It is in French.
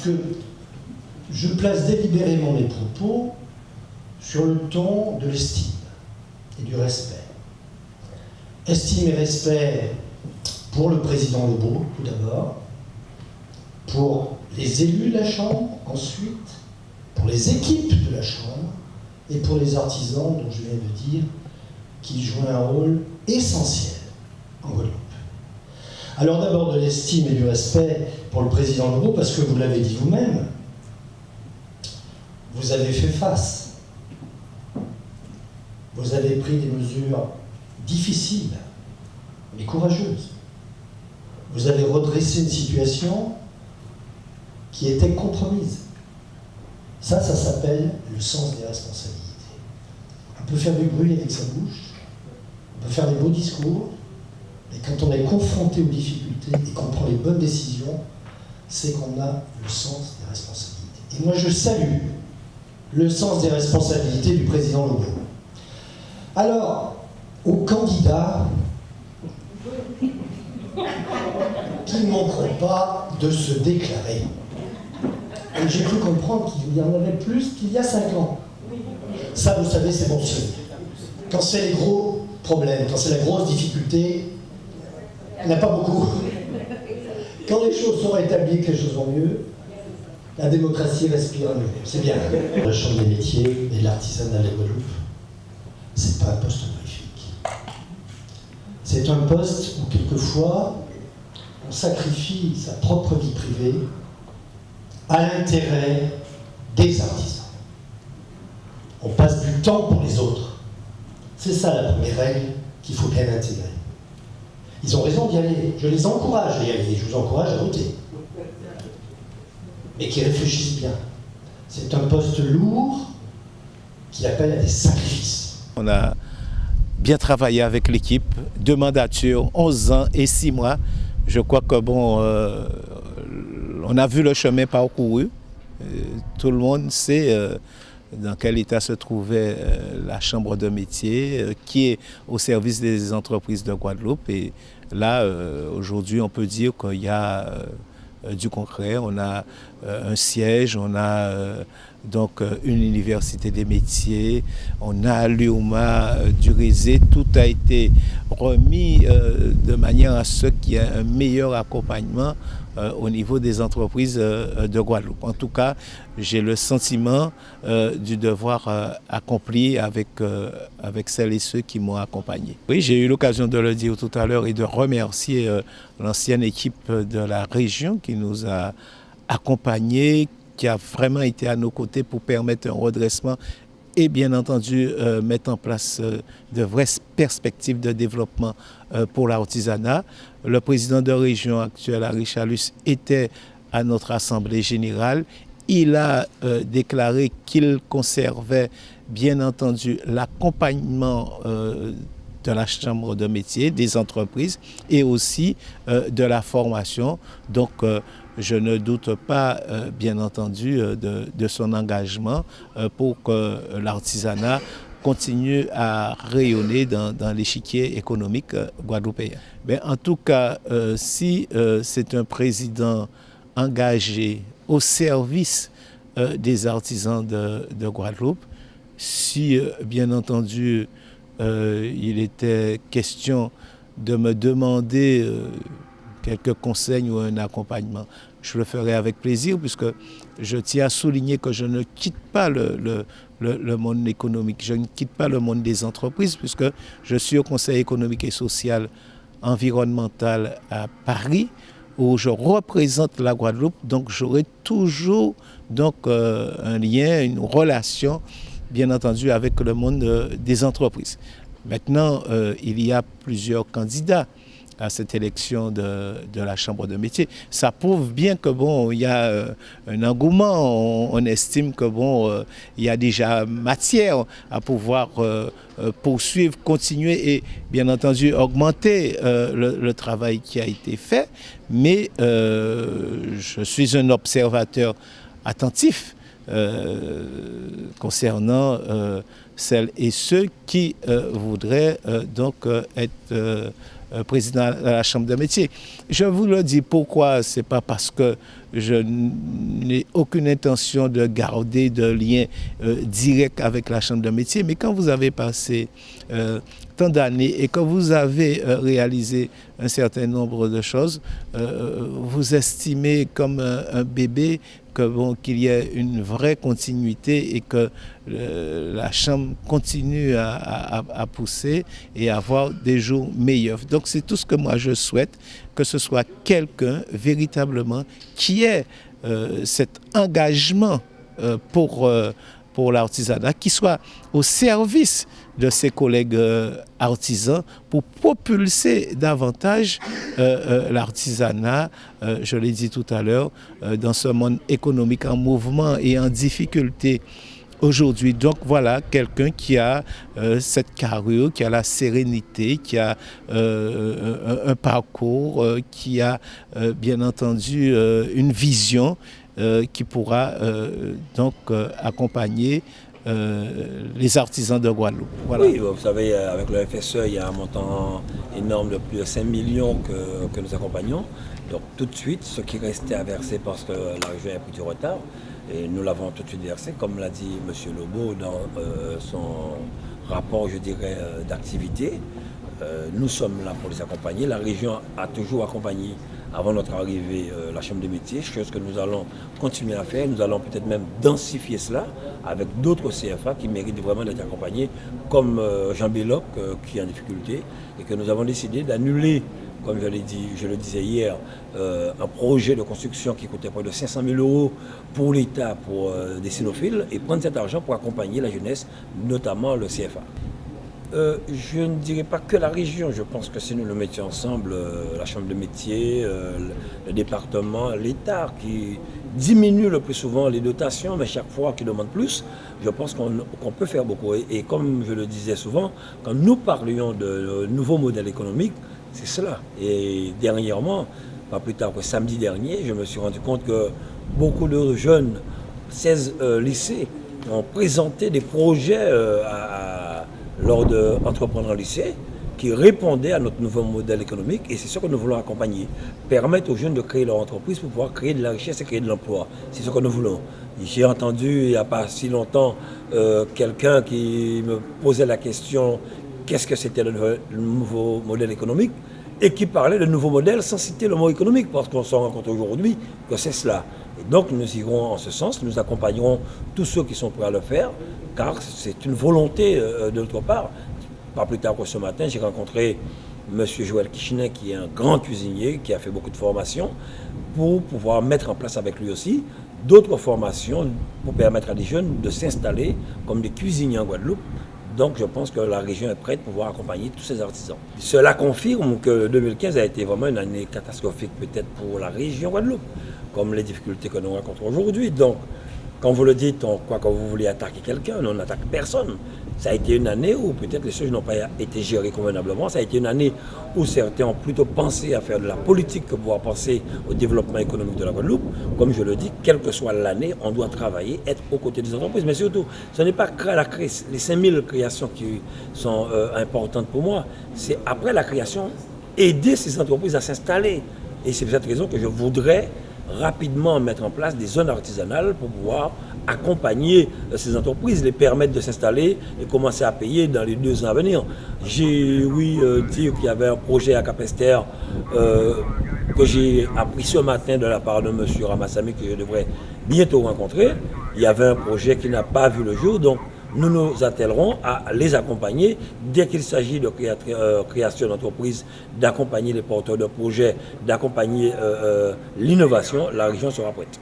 que je place délibérément mes propos sur le ton de l'estime et du respect. Estime et respect pour le président Lebeau, tout d'abord, pour les élus de la Chambre, ensuite, pour les équipes de la Chambre, et pour les artisans, dont je viens de dire, qui jouent un rôle essentiel en Guadeloupe. Alors d'abord de l'estime et du respect pour le président Lebeau, parce que vous l'avez dit vous-même, vous avez fait face. Vous avez pris des mesures difficiles, mais courageuses. Vous avez redressé une situation qui était compromise. Ça s'appelle le sens des responsabilités. On peut faire du bruit avec sa bouche, on peut faire des beaux discours, mais quand on est confronté aux difficultés et qu'on prend les bonnes décisions, c'est qu'on a le sens des responsabilités. Et moi, je salue le sens des responsabilités du président Lebeau. Alors, aux candidats qui ne manqueront pas de se déclarer. Et j'ai cru comprendre qu'il y en avait plus qu'il y a 5 ans. Ça, vous savez, c'est bon signe. Quand c'est les gros problèmes, quand c'est la grosse difficulté, il n'y en a pas beaucoup. Quand les choses sont rétablies, que les choses vont mieux, la démocratie respire à nouveau. C'est bien. La Chambre des métiers et de l'artisanat de la Guadeloupe, c'est pas un poste honorifique. C'est un poste où, quelquefois, on sacrifie sa propre vie privée à l'intérêt des artisans. On passe du temps pour les autres. C'est ça la première règle qu'il faut bien intégrer. Ils ont raison d'y aller. Je les encourage d'y aller. Je vous encourage à voter. Mais qu'ils réfléchissent bien. C'est un poste lourd qui appelle à des sacrifices. On a bien travaillé avec l'équipe. 2 mandatures, 11 ans et 6 mois. Je crois que bon, on a vu le chemin parcouru. Tout le monde sait dans quel état se trouvait la Chambre de métier, qui est au service des entreprises de Guadeloupe. Et là, aujourd'hui, on peut dire qu'il y a du concret. On a un siège, on a donc une université des métiers, on a l'UOMA du Rézé. Tout a été remis de manière à ce qu'il y ait un meilleur accompagnement au niveau des entreprises de Guadeloupe. En tout cas, j'ai le sentiment du devoir accompli avec celles et ceux qui m'ont accompagné. Oui, j'ai eu l'occasion de le dire tout à l'heure et de remercier l'ancienne équipe de la région qui nous a accompagnés, qui a vraiment été à nos côtés pour permettre un redressement et bien entendu mettre en place de vraies perspectives de développement pour l'artisanat. Le président de région actuel, Harry Chalus, était à notre assemblée générale. Il a déclaré qu'il conservait bien entendu l'accompagnement de la Chambre de métier, des entreprises et aussi de la formation. Donc, je ne doute pas, bien entendu, de son engagement pour que l'artisanat continue à rayonner dans l'échiquier économique guadeloupéen. Mais en tout cas, si c'est un président engagé au service des artisans de Guadeloupe, si, bien entendu, il était question de me demander quelques conseils ou un accompagnement, je le ferai avec plaisir, puisque je tiens à souligner que je ne quitte pas le monde économique, je ne quitte pas le monde des entreprises, puisque je suis au Conseil économique et social environnemental à Paris, où je représente la Guadeloupe, donc j'aurai toujours un lien, une relation, bien entendu, avec le monde des entreprises. Maintenant, il y a plusieurs candidats à cette élection de la Chambre de métier. Ça prouve bien que bon, il y a un engouement. On estime que bon, il y a déjà matière à pouvoir poursuivre, continuer et bien entendu augmenter le travail qui a été fait. Mais je suis un observateur attentif concernant celles et ceux qui voudraient être président de la Chambre de métier. Je vous le dis pourquoi, c'est pas parce que je n'ai aucune intention de garder de lien direct avec la chambre de métier, mais quand vous avez passé tant d'années et que vous avez réalisé un certain nombre de choses, vous estimez comme un bébé qu'il y ait une vraie continuité et que la chambre continue à pousser et à avoir des jours meilleurs. Donc c'est tout ce que moi je souhaite, que ce soit quelqu'un véritablement qui ait cet engagement pour l'artisanat, qui soit au service de ses collègues artisans pour propulser davantage l'artisanat, je l'ai dit tout à l'heure, dans ce monde économique en mouvement et en difficulté aujourd'hui. Donc voilà, quelqu'un qui a cette carrure, qui a la sérénité, qui a un parcours, qui a bien entendu une vision qui pourra donc accompagner les artisans de Guadeloupe. Voilà. Oui, vous savez, avec le FSE, il y a un montant énorme de plus de 5 millions que nous accompagnons. Donc tout de suite, ce qui restait à verser parce que la région a pris du retard, et nous l'avons tout de suite versé, comme l'a dit M. Lobo dans son rapport, je dirais, d'activité. Nous sommes là pour les accompagner. La région a toujours accompagné avant notre arrivée la Chambre des métiers, chose que nous allons continuer à faire. Nous allons peut-être même densifier cela avec d'autres CFA qui méritent vraiment d'être accompagnés, comme Jean Belloc qui est en difficulté et que nous avons décidé d'annuler, comme je le disais hier, un projet de construction qui coûtait près de 500 000 € pour l'État, pour des cynophiles, et prendre cet argent pour accompagner la jeunesse, notamment le CFA. Je ne dirais pas que la région, je pense que si nous le mettions ensemble, la Chambre de métier, le département, l'État qui diminue le plus souvent les dotations, mais chaque fois qu'il demande plus, je pense qu'on peut faire beaucoup. Et comme je le disais souvent, quand nous parlions de nouveaux modèles économiques, c'est cela. Et dernièrement, pas plus tard que samedi dernier, je me suis rendu compte que beaucoup de jeunes, 16 lycées, ont présenté des projets lors d'Entrepreneurs en lycée qui répondaient à notre nouveau modèle économique, et c'est ce que nous voulons accompagner. Permettre aux jeunes de créer leur entreprise pour pouvoir créer de la richesse et créer de l'emploi. C'est ce que nous voulons. J'ai entendu il n'y a pas si longtemps quelqu'un qui me posait la question qu'est-ce que c'était le nouveau modèle économique, et qui parlait de nouveau modèle sans citer le mot économique, parce qu'on se rend compte aujourd'hui que c'est cela. Et donc nous irons en ce sens, nous accompagnerons tous ceux qui sont prêts à le faire, car c'est une volonté de notre part. Pas plus tard que ce matin, j'ai rencontré M. Joël Kichinet, qui est un grand cuisinier, qui a fait beaucoup de formations, pour pouvoir mettre en place avec lui aussi d'autres formations pour permettre à des jeunes de s'installer comme des cuisiniers en Guadeloupe. Donc je pense que la région est prête pour pouvoir accompagner tous ces artisans. Cela confirme que 2015 a été vraiment une année catastrophique peut-être pour la région Guadeloupe, comme les difficultés que nous rencontrons aujourd'hui. Donc, quand vous le dites, on croit que vous voulez attaquer quelqu'un, on n'attaque personne. Ça a été une année où peut-être les choses n'ont pas été gérées convenablement. Ça a été une année où certains ont plutôt pensé à faire de la politique que pouvoir penser au développement économique de la Guadeloupe. Comme je le dis, quelle que soit l'année, on doit travailler, être aux côtés des entreprises. Mais surtout, ce n'est pas les 5000 créations qui sont importantes pour moi. C'est après la création, aider ces entreprises à s'installer. Et c'est pour cette raison que je voudrais rapidement mettre en place des zones artisanales pour pouvoir accompagner ces entreprises, les permettre de s'installer et commencer à payer dans les 2 ans à venir. J'ai dit qu'il y avait un projet à Capesterre que j'ai appris ce matin de la part de M. Ramassami, que je devrais bientôt rencontrer. Il y avait un projet qui n'a pas vu le jour, donc nous nous attellerons à les accompagner dès qu'il s'agit de création d'entreprise, d'accompagner les porteurs de projets, d'accompagner l'innovation. La région sera prête.